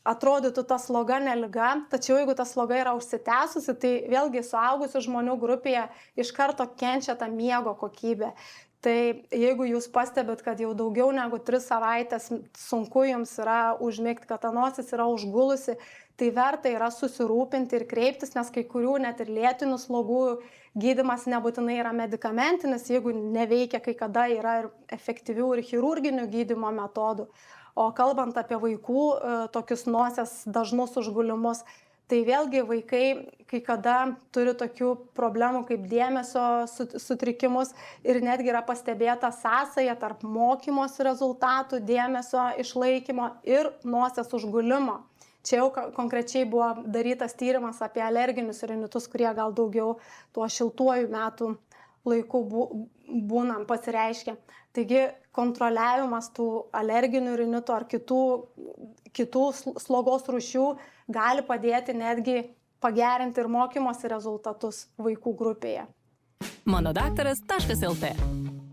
atrodytų ta sloga ne liga, tačiau jeigu ta sloga yra užsitęsusi, tai vėlgi suaugusių žmonių grupėje iš karto kenčia ta miego kokybė. Tai jeigu jūs pastebit, kad jau daugiau negu 3 savaitės sunku jums yra užmigti, kad ta nosis yra užgulusi, tai verta yra susirūpinti ir kreiptis, nes kai kurių net ir lėtinių slogų gydymas nebūtinai yra medikamentinis, jeigu neveikia, kai kada yra ir efektyvių ir chirurginių gydymo metodų. O kalbant apie vaikų tokius nosies dažnus užgulimus, tai vėlgi vaikai kai kada turi tokių problemų kaip dėmesio sutrikimus ir netgi yra pastebėta sąsaja tarp mokymosi rezultatų, dėmesio išlaikymo ir nosies užgulimo. Čia jau konkrečiai buvo darytas tyrimas apie alerginius rinitus, kurie gal daugiau tuo šiltuoju metų laiku būnam pasireiškia. Taigi kontroliavimas tų alerginių rinitų ar kitų slogos rūšių gali padėti netgi pagerinti ir mokymosi rezultatus vaikų grupėje. monodaktaras.lt